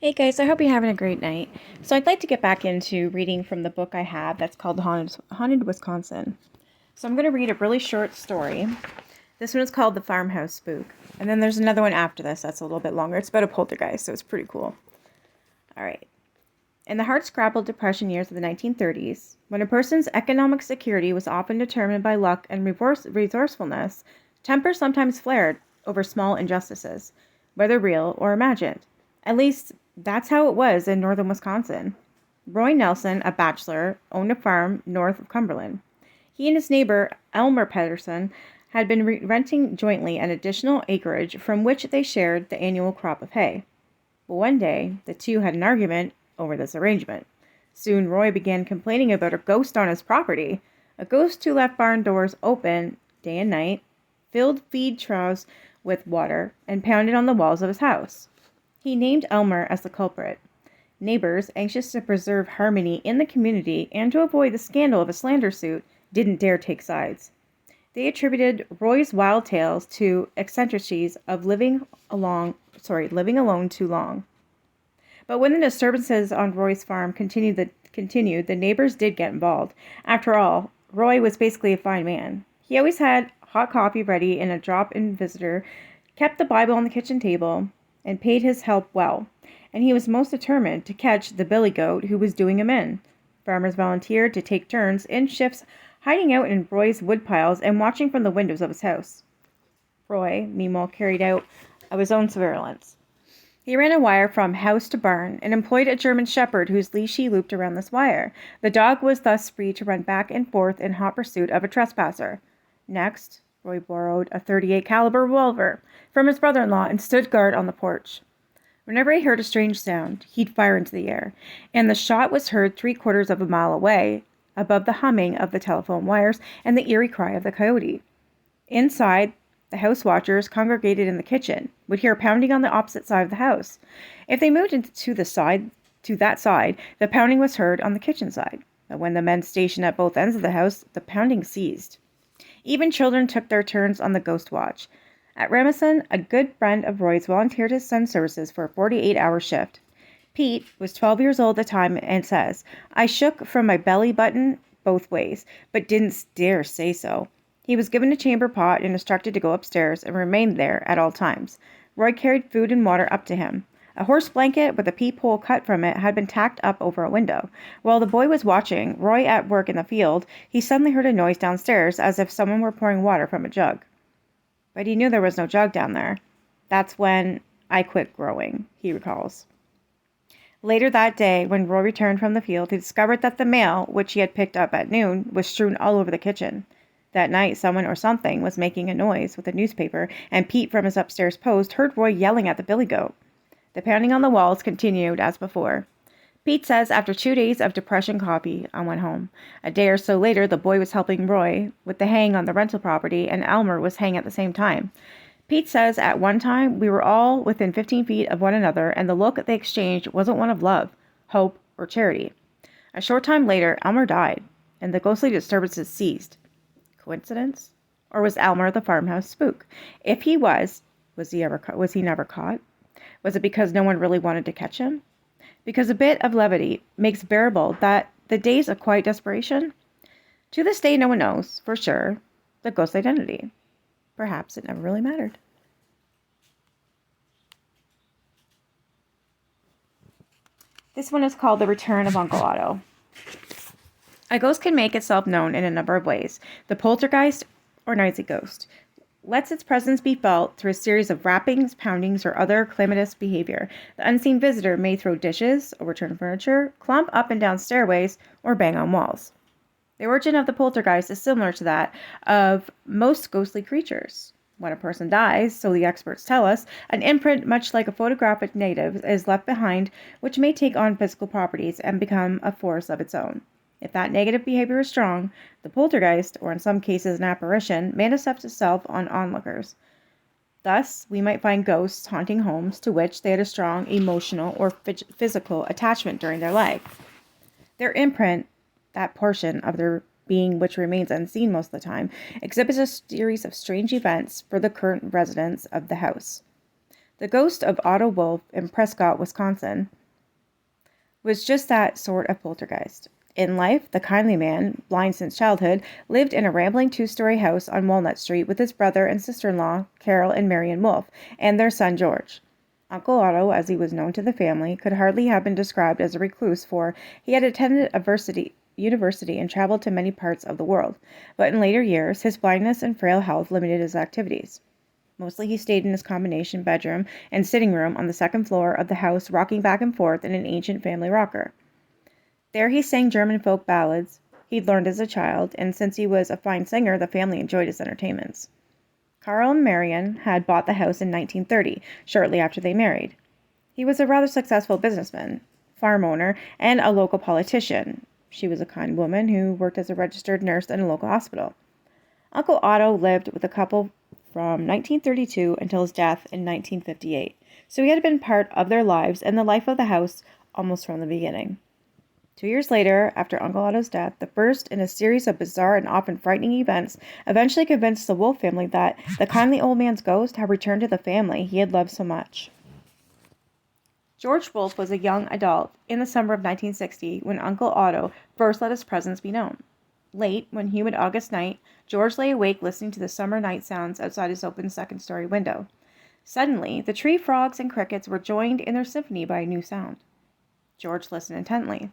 Hey guys, I hope you're having a great night. So I'd like to get back into reading from the book I have that's called Haunted Wisconsin. So I'm going to read a really short story. This one is called The Farmhouse Spook. And then there's another one after this that's a little bit longer. It's about a poltergeist, so it's pretty cool. All right. In the hard-scrabbled Depression years of the 1930s, when a person's economic security was often determined by luck and resourcefulness, temper sometimes flared over small injustices, whether real or imagined. At least, that's how it was in northern Wisconsin. Roy Nelson, a bachelor, owned a farm north of Cumberland. He and his neighbor, Elmer Pedersen, had been renting jointly an additional acreage from which they shared the annual crop of hay. But one day, the two had an argument over this arrangement. Soon, Roy began complaining about a ghost on his property, a ghost who left barn doors open day and night, filled feed troughs with water, and pounded on the walls of his house. He named Elmer as the culprit. Neighbors, anxious to preserve harmony in the community and to avoid the scandal of a slander suit, didn't dare take sides. They attributed Roy's wild tales to eccentricities of living alone too long. But when the disturbances on Roy's farm continued, the neighbors did get involved. After all, Roy was basically a fine man. He always had hot coffee ready and a drop-in visitor, kept the Bible on the kitchen table, and paid his help well. And he was most determined to catch the billy goat who was doing him in. Farmers volunteered to take turns in shifts hiding out in Roy's woodpiles and watching from the windows of his house. Roy, meanwhile, carried out of his own surveillance. He ran a wire from house to barn and employed a German shepherd whose leash he looped around this wire. The dog was thus free to run back and forth in hot pursuit of a trespasser. Next, Roy borrowed a .38 caliber revolver from his brother-in-law and stood guard on the porch. Whenever he heard a strange sound, he'd fire into the air, and the shot was heard 3/4 of a mile away, above the humming of the telephone wires and the eerie cry of the coyote. Inside, the house watchers congregated in the kitchen would hear pounding on the opposite side of the house. If they moved to that side, the pounding was heard on the kitchen side. But when the men stationed at both ends of the house, the pounding ceased. Even children took their turns on the ghost watch. At Ramison, a good friend of Roy's volunteered his son's services for a 48-hour shift. Pete was 12 years old at the time and says, "I shook from my belly button both ways, but didn't dare say so." He was given a chamber pot and instructed to go upstairs and remain there at all times. Roy carried food and water up to him. A horse blanket with a peephole cut from it had been tacked up over a window. While the boy was watching Roy at work in the field, he suddenly heard a noise downstairs as if someone were pouring water from a jug. But he knew there was no jug down there. That's when I quit growing, he recalls. Later that day, when Roy returned from the field, he discovered that the mail, which he had picked up at noon, was strewn all over the kitchen. That night, someone or something was making a noise with a newspaper, and Pete from his upstairs post heard Roy yelling at the billy goat. The pounding on the walls continued as before. Pete says after 2 days of depression coffee, I went home. A day or so later, the boy was helping Roy with the haying on the rental property, and Elmer was haying at the same time. Pete says at one time we were all within 15 feet of one another, and the look they exchanged wasn't one of love, hope, or charity. A short time later, Elmer died, and the ghostly disturbances ceased. Coincidence? Or was Elmer the farmhouse spook? If he was he never caught? Was it because no one really wanted to catch him? Because a bit of levity makes bearable that the days of quiet desperation? To this day, no one knows, for sure, the ghost's identity. Perhaps it never really mattered. This one is called The Return of Uncle Otto. A ghost can make itself known in a number of ways. The poltergeist, or noisy ghost, lets its presence be felt through a series of rappings, poundings, or other calamitous behavior. The unseen visitor may throw dishes, overturn furniture, clump up and down stairways, or bang on walls. The origin of the poltergeist is similar to that of most ghostly creatures. When a person dies, so the experts tell us, an imprint much like a photographic negative is left behind, which may take on physical properties and become a force of its own. If that negative behavior is strong, the poltergeist, or in some cases an apparition, manifests itself on onlookers. Thus, we might find ghosts haunting homes to which they had a strong emotional or physical attachment during their life. Their imprint, that portion of their being which remains unseen most of the time, exhibits a series of strange events for the current residents of the house. The ghost of Otto Wolf in Prescott, Wisconsin, was just that sort of poltergeist. In life, the kindly man, blind since childhood, lived in a rambling two-story house on Walnut Street with his brother and sister-in-law, Carol and Marion Wolf, and their son George. Uncle Otto, as he was known to the family, could hardly have been described as a recluse, for he had attended a university and traveled to many parts of the world, but in later years, his blindness and frail health limited his activities. Mostly he stayed in his combination bedroom and sitting room on the second floor of the house, rocking back and forth in an ancient family rocker. There he sang German folk ballads he'd learned as a child, and since he was a fine singer, the family enjoyed his entertainments. Carl and Marion had bought the house in 1930, shortly after they married. He was a rather successful businessman, farm owner, and a local politician. She was a kind woman who worked as a registered nurse in a local hospital. Uncle Otto lived with the couple from 1932 until his death in 1958, so he had been part of their lives and the life of the house almost from the beginning. 2 years later, after Uncle Otto's death, the first in a series of bizarre and often frightening events eventually convinced the Wolf family that the kindly old man's ghost had returned to the family he had loved so much. George Wolf was a young adult in the summer of 1960 when Uncle Otto first let his presence be known. Late, one humid August night, George lay awake listening to the summer night sounds outside his open second-story window. Suddenly, the tree frogs and crickets were joined in their symphony by a new sound. George listened intently.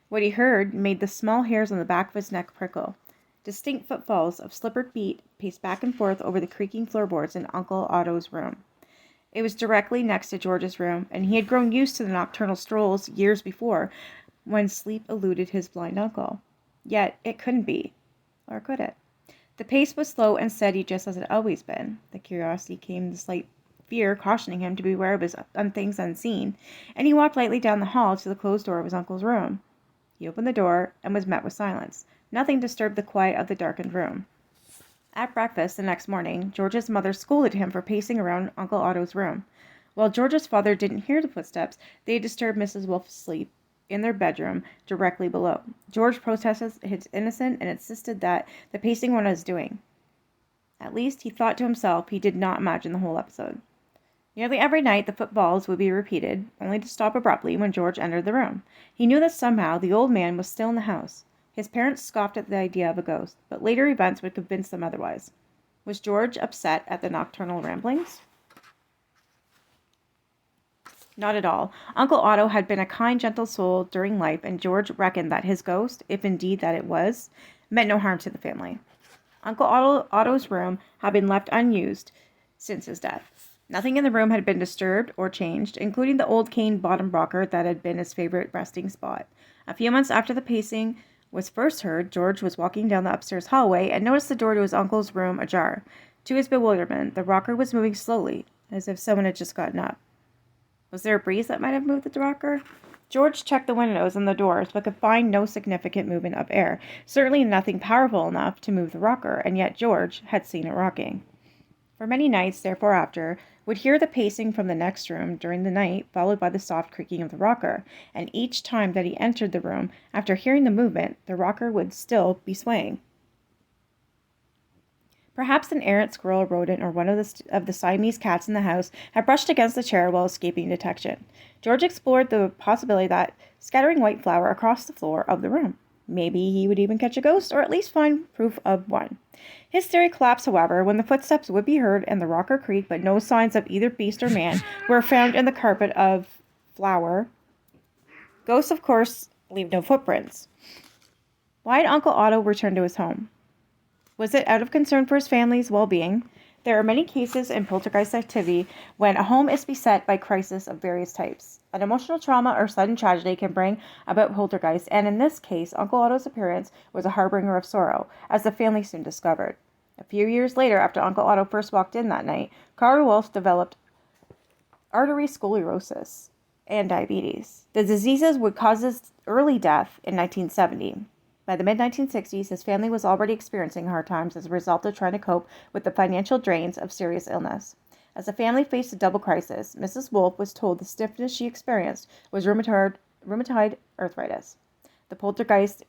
What he heard made the small hairs on the back of his neck prickle. Distinct footfalls of slippered feet paced back and forth over the creaking floorboards in Uncle Otto's room. It was directly next to George's room, and he had grown used to the nocturnal strolls years before, when sleep eluded his blind uncle. Yet it couldn't be. Or could it? The pace was slow and steady, just as it had always been. The curiosity came the slight fear cautioning him to beware of his things unseen, and he walked lightly down the hall to the closed door of his uncle's room. He opened the door and was met with silence. Nothing disturbed the quiet of the darkened room. At breakfast the next morning, George's mother scolded him for pacing around Uncle Otto's room. While George's father didn't hear the footsteps, they disturbed Mrs. Wolf's sleep in their bedroom directly below. George protested his innocence and insisted that the pacing was his doing. At least, he thought to himself, he did not imagine the whole episode. Nearly every night the footfalls would be repeated, only to stop abruptly when George entered the room. He knew that somehow the old man was still in the house. His parents scoffed at the idea of a ghost, but later events would convince them otherwise. Was George upset at the nocturnal ramblings? Not at all. Uncle Otto had been a kind, gentle soul during life, and George reckoned that his ghost, if indeed that it was, meant no harm to the family. Uncle Otto's room had been left unused since his death. Nothing in the room had been disturbed or changed, including the old cane bottom rocker that had been his favorite resting spot. A few months after the pacing was first heard, George was walking down the upstairs hallway and noticed the door to his uncle's room ajar. To his bewilderment, the rocker was moving slowly, as if someone had just gotten up. Was there a breeze that might have moved the rocker? George checked the windows and the doors, but could find no significant movement of air, certainly nothing powerful enough to move the rocker, and yet George had seen it rocking. For many nights, therefore, after, would hear the pacing from the next room during the night, followed by the soft creaking of the rocker, and each time that he entered the room, after hearing the movement, the rocker would still be swaying. Perhaps an errant squirrel, rodent, or one of the Siamese cats in the house had brushed against the chair while escaping detection. George explored the possibility that scattering white flour across the floor of the room. Maybe he would even catch a ghost, or at least find proof of one. His theory collapsed, however, when the footsteps would be heard and the rocker creaked, but no signs of either beast or man were found in the carpet of flour. Ghosts, of course, leave no footprints. Why had Uncle Otto returned to his home? Was it out of concern for his family's well-being? There are many cases in poltergeist activity when a home is beset by crises of various types. An emotional trauma or sudden tragedy can bring about poltergeist, and in this case, Uncle Otto's appearance was a harbinger of sorrow, as the family soon discovered. A few years later, after Uncle Otto first walked in that night, Carl Wolf developed artery sclerosis and diabetes. The diseases would cause his early death in 1970. By the mid-1960s, his family was already experiencing hard times as a result of trying to cope with the financial drains of serious illness. As the family faced a double crisis, Mrs. Wolf was told the stiffness she experienced was rheumatoid arthritis. The poltergeist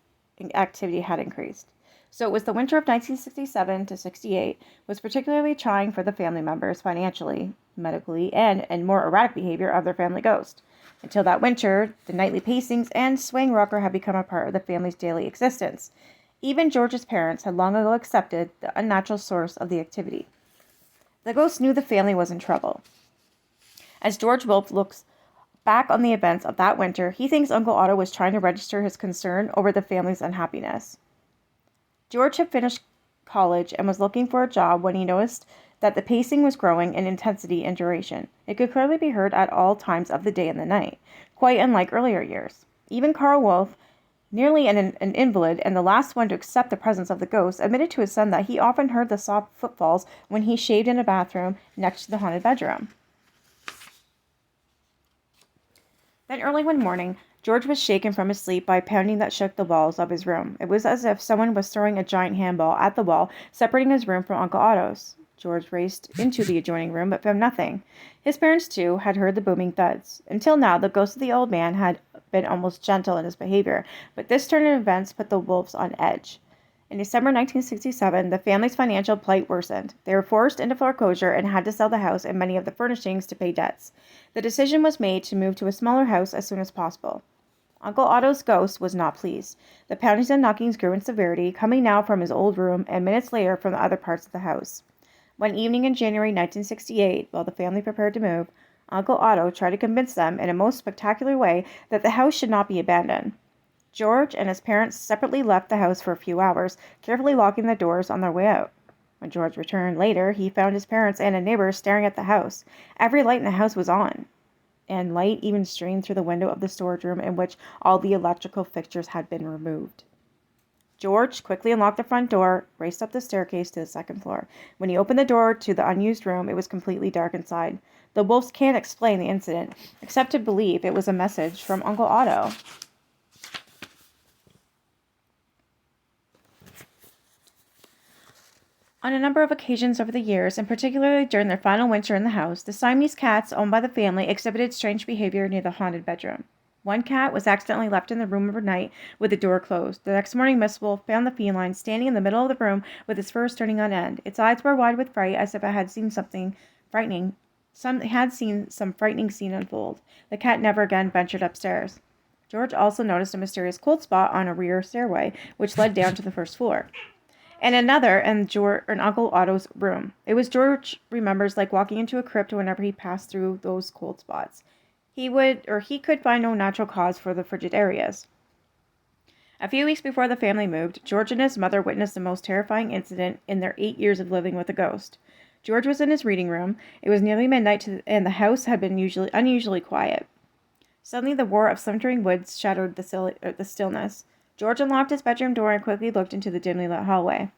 activity had increased. So it was the winter of 1967 to 68 was particularly trying for the family members financially, medically, and more erratic behavior of their family ghost. Until that winter, the nightly pacings and swaying rocker had become a part of the family's daily existence. Even George's parents had long ago accepted the unnatural source of the activity. The ghost knew the family was in trouble. As George Wolfe looks back on the events of that winter, he thinks Uncle Otto was trying to register his concern over the family's unhappiness. George had finished college and was looking for a job when he noticed that the pacing was growing in intensity and duration. It could clearly be heard at all times of the day and the night, quite unlike earlier years. Even Carl Wolfe, nearly an invalid and the last one to accept the presence of the ghost, admitted to his son that he often heard the soft footfalls when he shaved in a bathroom next to the haunted bedroom. Then early one morning, George was shaken from his sleep by a pounding that shook the walls of his room. It was as if someone was throwing a giant handball at the wall, separating his room from Uncle Otto's. George raced into the adjoining room, but found nothing. His parents, too, had heard the booming thuds. Until now, the ghost of the old man had been almost gentle in his behavior, but this turn of events put the Wolves on edge. In December 1967, the family's financial plight worsened. They were forced into foreclosure and had to sell the house and many of the furnishings to pay debts. The decision was made to move to a smaller house as soon as possible. Uncle Otto's ghost was not pleased. The poundings and knockings grew in severity, coming now from his old room and minutes later from the other parts of the house. One evening in January 1968, while the family prepared to move, Uncle Otto tried to convince them in a most spectacular way that the house should not be abandoned. George and his parents separately left the house for a few hours, carefully locking the doors on their way out. When George returned later, he found his parents and a neighbor staring at the house. Every light in the house was on, and light even streamed through the window of the storage room in which all the electrical fixtures had been removed. George quickly unlocked the front door, raced up the staircase to the second floor. When he opened the door to the unused room, it was completely dark inside. The Wolves can't explain the incident, except to believe it was a message from Uncle Otto. On a number of occasions over the years, and particularly during their final winter in the house, the Siamese cats owned by the family exhibited strange behavior near the haunted bedroom. One cat was accidentally left in the room overnight with the door closed. The next morning, Miss Wolfe found the feline standing in the middle of the room with its fur turning on end. Its eyes were wide with fright, as if it had seen something frightening. Some frightening scene unfold. The cat never again ventured upstairs. George also noticed a mysterious cold spot on a rear stairway, which led down to the first floor. And another in Uncle Otto's room. It was George remembers like walking into a crypt whenever he passed through those cold spots. He could find no natural cause for the frigid areas. A few weeks before the family moved, George and his mother witnessed the most terrifying incident in their 8 years of living with a ghost. George was in his reading room. It was nearly midnight and the house had been unusually quiet. Suddenly the roar of splintering wood shattered the stillness. George unlocked his bedroom door and quickly looked into the dimly lit hallway.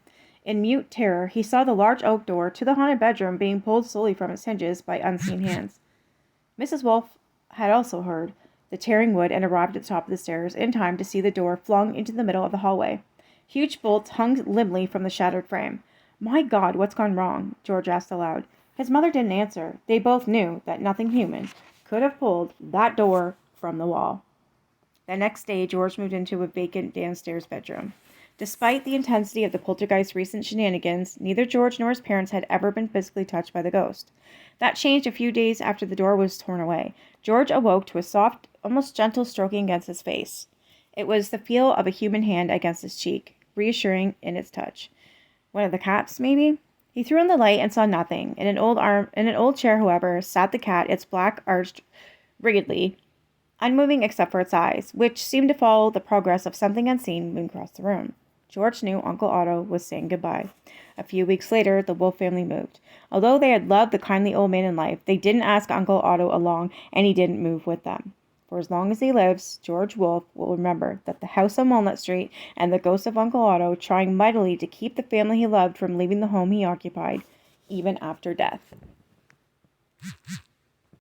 In mute terror, he saw the large oak door to the haunted bedroom being pulled slowly from its hinges by unseen hands. Mrs. Wolfe had also heard the tearing wood and arrived at the top of the stairs in time to see the door flung into the middle of the hallway. Huge bolts hung limply from the shattered frame. "My God, what's gone wrong?" George asked aloud. His mother didn't answer. They both knew that nothing human could have pulled that door from the wall. The next day, George moved into a vacant downstairs bedroom. Despite the intensity of the poltergeist's recent shenanigans, neither George nor his parents had ever been physically touched by the ghost. That changed a few days after the door was torn away. George awoke to a soft, almost gentle stroking against his face. It was the feel of a human hand against his cheek, reassuring in its touch. One of the cats, maybe? He threw on the light and saw nothing. In an old chair, however, sat the cat, its back arched rigidly, unmoving except for its eyes, which seemed to follow the progress of something unseen moving across the room. George knew Uncle Otto was saying goodbye. A few weeks later, the Wolfe family moved. Although they had loved the kindly old man in life, they didn't ask Uncle Otto along, and he didn't move with them. For as long as he lives, George Wolfe will remember that the house on Walnut Street and the ghost of Uncle Otto trying mightily to keep the family he loved from leaving the home he occupied, even after death.